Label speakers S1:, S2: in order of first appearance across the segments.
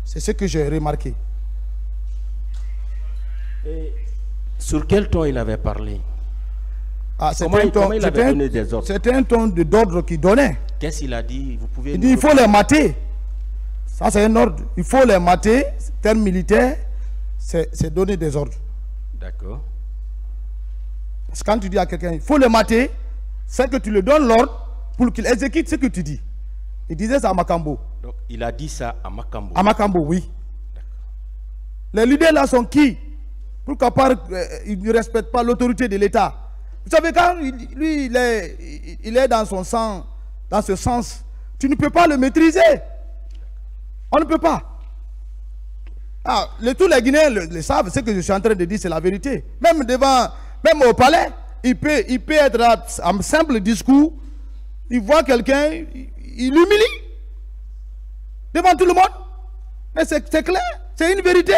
S1: C'est ce que j'ai remarqué.
S2: Et sur quel ton il avait parlé?
S1: Ah,
S2: Comment il avait donné des ordres?
S1: C'était un ton d'ordre qu'il donnait.
S2: Qu'est-ce qu'il a dit? Vous pouvez
S1: Il dit il faut les mater. Ça, c'est un ordre. Il faut les mater. Terme militaire, c'est donner des ordres.
S2: D'accord.
S1: Parce que quand tu dis à quelqu'un il faut les mater, c'est que tu lui donnes l'ordre pour qu'il exécute ce que tu dis. Il disait ça à Makambo.
S2: Donc, il a dit ça à Makambo.
S1: À Makambo, oui. Les leaders là sont qui? Pourquoi ils ne respectent pas l'autorité de l'État? Vous savez, quand lui, il est dans son sang, dans ce sens, tu ne peux pas le maîtriser. On ne peut pas. Ah, tous les Guinéens le savent, ce que je suis en train de dire, c'est la vérité. Même au palais, il peut être là, en simple discours, il voit quelqu'un, il l'humilie devant tout le monde. Mais c'est clair, c'est une vérité.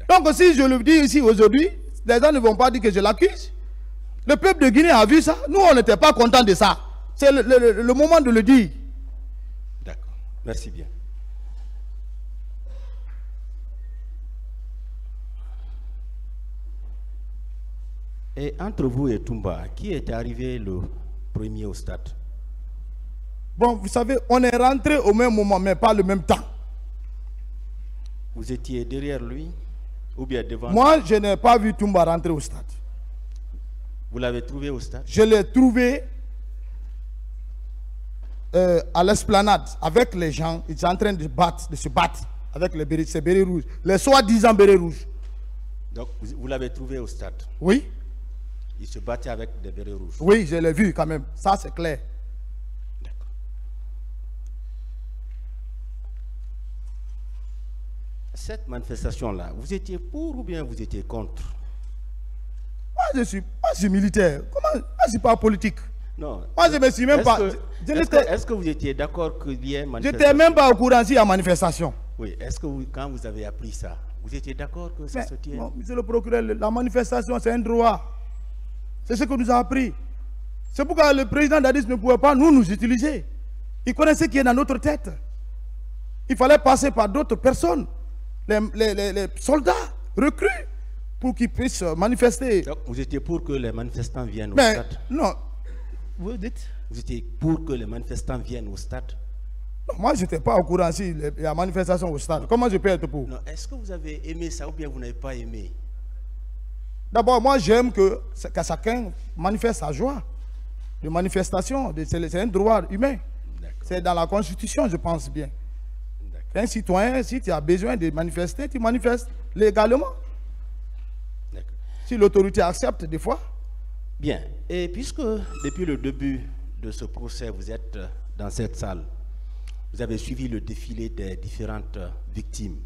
S1: Donc si je le dis ici aujourd'hui, les gens ne vont pas dire que je l'accuse. Le peuple de Guinée a vu ça. Nous, on n'était pas contents de ça. C'est le moment de le dire.
S2: D'accord. Merci bien. Et entre vous et Toumba, qui est arrivé le premier au stade?
S1: Bon, vous savez, on est rentré au même moment, mais pas le même temps.
S2: Vous étiez derrière lui ou bien devant lui?
S1: Moi, je n'ai pas vu Toumba rentrer au stade.
S2: Vous l'avez trouvé au stade?
S1: Je l'ai trouvé à l'esplanade avec les gens. Ils sont en train de se battre avec ces bérets rouges, les soi-disant bérets rouges.
S2: Donc, vous l'avez trouvé au stade?
S1: Oui.
S2: Il se battait avec des bérets rouges?
S1: Oui, je l'ai vu quand même. Ça, c'est clair.
S2: D'accord. Cette manifestation-là, vous étiez pour ou bien vous étiez contre?
S1: Moi, je suis militaire. Comment? Moi, je ne suis pas politique.
S2: Non.
S1: Moi, je ne me suis même pas...
S2: Est-ce que vous étiez d'accord qu'il y ait manifestation?
S1: Je n'étais même pas au courant s'il y a manifestation.
S2: Oui. Est-ce que quand vous avez appris ça, vous étiez d'accord que ça se tienne?
S1: Bon, monsieur le procureur, la manifestation, c'est un droit. C'est ce que nous a appris. C'est pourquoi le président Dadis ne pouvait pas nous utiliser. Il connaissait ce qui est dans notre tête. Il fallait passer par d'autres personnes, les soldats recrues, pour qu'ils puissent manifester.
S2: Donc, vous étiez pour que les manifestants viennent au stade?
S1: Non. Vous dites?
S2: Vous étiez pour que les manifestants viennent au stade?
S1: Non, moi, je n'étais pas au courant s'il y a manifestation au stade. Comment je peux être pour?
S2: Non. Est-ce que vous avez aimé ça ou bien vous n'avez pas aimé?
S1: D'abord, moi, j'aime que chacun manifeste sa joie de manifestation. C'est un droit humain. C'est dans la Constitution, je pense bien. Un citoyen, si tu as besoin de manifester, tu manifestes légalement. Si l'autorité accepte des fois.
S2: Bien. Et puisque depuis le début de ce procès, vous êtes dans cette salle, vous avez suivi le défilé des différentes victimes.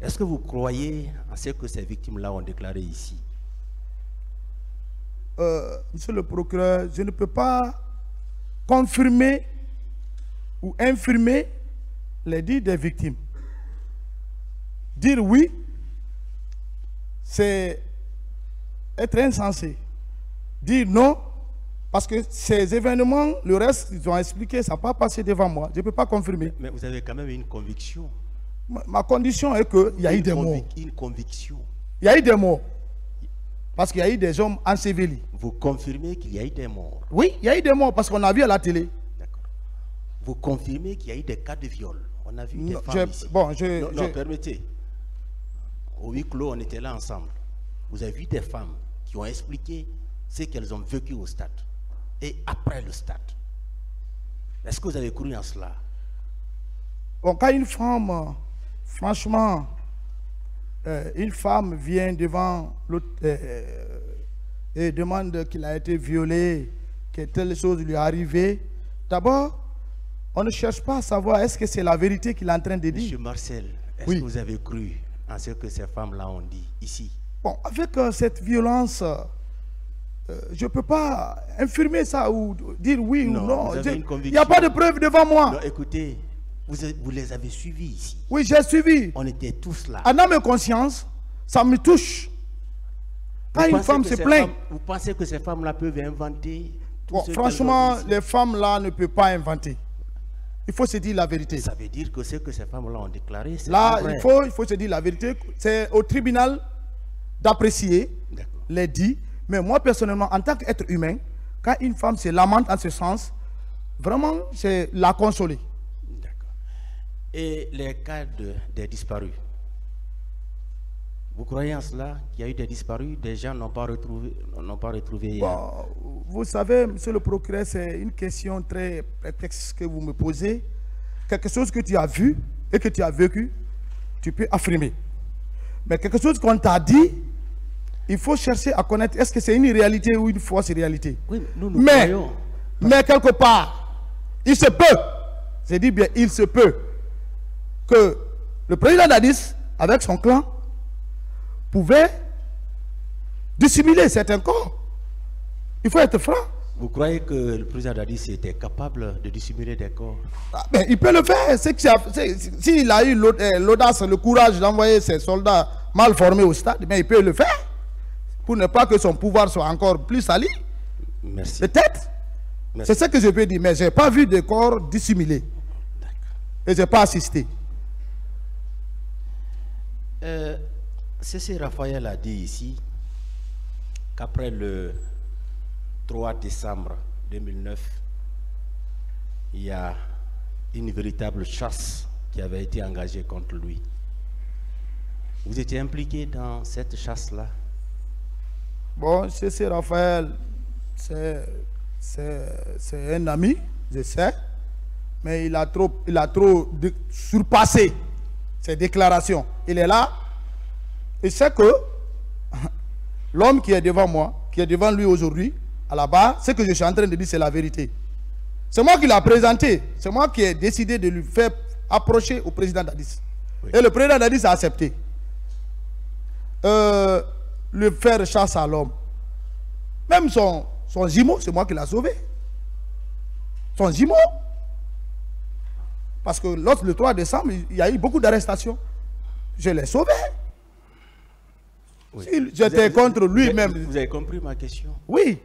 S2: Est-ce que vous croyez en ce que ces victimes-là ont déclaré ici?
S1: Monsieur le procureur, je ne peux pas confirmer ou infirmer les dires des victimes. Dire oui, c'est être insensé. Dire non, parce que ces événements, le reste, ils ont expliqué, ça n'a pas passé devant moi. Je ne peux pas confirmer.
S2: Mais vous avez quand même une conviction.
S1: Ma condition est qu'il y a eu des morts.
S2: Une conviction.
S1: Il y a eu des morts. Parce qu'il y a eu des hommes ensevelis.
S2: Vous confirmez qu'il y a eu des morts?
S1: Oui, il y a eu des morts parce qu'on a vu à la télé.
S2: D'accord. Vous confirmez qu'il y a eu des cas de viol? On a vu des femmes ici.
S1: Non,
S2: permettez. Au huis clos, on était là ensemble. Vous avez vu des femmes qui ont expliqué ce qu'elles ont vécu au stade et après le stade. Est-ce que vous avez cru en cela?
S1: Bon, quand une femme, franchement, une femme vient devant l'autre et demande qu'il a été violé, que telle chose lui est arrivée, d'abord, on ne cherche pas à savoir est-ce que c'est la vérité qu'il est en train de dire.
S2: Monsieur Marcel, est-ce que vous avez cru en ce que ces femmes-là ont dit ici?
S1: Bon, avec cette violence, je ne peux pas infirmer ça ou dire oui ou non. Il n'y a pas de preuve devant moi.
S2: Non, écoutez, vous les avez suivis ici.
S1: Oui, j'ai suivi.
S2: On était tous là.
S1: En âme et conscience, ça me touche. Quand une femme se plaint.
S2: Vous pensez que ces femmes-là peuvent inventer tout ce
S1: franchement, les femmes-là ne peuvent pas inventer. Il faut se dire la vérité.
S2: Ça veut dire que ce que ces femmes-là ont déclaré, c'est
S1: Là,
S2: vrai.
S1: il faut se dire la vérité. C'est au tribunal d'apprécier les dits. Mais moi, personnellement, en tant qu'être humain, quand une femme se lamente en ce sens, vraiment, c'est la consoler.
S2: D'accord. Et les cas des disparus, vous croyez en cela, qu'il y a eu des disparus, des gens n'ont pas retrouvé hier?
S1: Bon, vous savez, monsieur le procureur, c'est une question très prétexte que vous me posez. Quelque chose que tu as vu et que tu as vécu, tu peux affirmer. Mais quelque chose qu'on t'a dit, il faut chercher à connaître, est-ce que c'est une réalité ou une fausse réalité?
S2: Oui, nous
S1: mais
S2: croyons.
S1: Mais quelque part, il se peut, je dis bien, il se peut que le président Dadis, avec son clan, pouvait dissimuler certains corps. Il faut être franc.
S2: Vous croyez que le président Dadis était capable de dissimuler des corps?
S1: Mais il peut le faire. S'il a eu l'audace, le courage d'envoyer ses soldats mal formés au stade, mais il peut le faire. Pour ne pas que son pouvoir soit encore plus sali.
S2: Merci.
S1: Peut-être. C'est ce que je peux dire. Mais je n'ai pas vu de corps dissimulés. Et je n'ai pas assisté.
S2: C.C. Raphaël a dit ici qu'après le 3 décembre 2009, il y a une véritable chasse qui avait été engagée contre lui. Vous étiez impliqué dans cette chasse-là? Bon,
S1: C.C. Raphaël, c'est un ami, je sais, mais il a trop surpassé ses déclarations. Il est là, il sait que l'homme qui est devant moi, qui est devant lui aujourd'hui, à la barre, ce que je suis en train de dire, c'est la vérité. C'est moi qui l'ai présenté, c'est moi qui ai décidé de lui faire approcher au président Dadis. Oui. Et le président Dadis a accepté. Le faire chasse à l'homme. Même son jumeau, c'est moi qui l'ai sauvé. Son jumeau. Parce que le 3 décembre, il y a eu beaucoup d'arrestations. Je l'ai sauvé. Oui. Si j'étais contre lui-même.
S2: Vous avez compris ma question?
S1: Oui.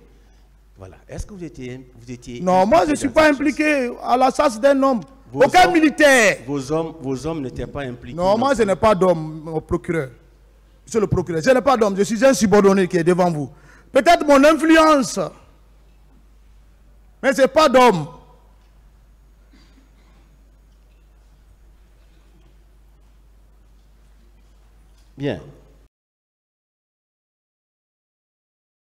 S2: Voilà. Est-ce que vous étiez
S1: non, moi je ne suis pas impliqué à la chasse d'un homme. Aucun militaire.
S2: Vos hommes n'étaient pas impliqués?
S1: Non, moi je n'ai pas d'homme au procureur. Monsieur le procureur, je n'ai pas d'homme. Je suis un subordonné qui est devant vous. Peut-être mon influence. Mais ce n'est pas d'homme.
S2: Bien.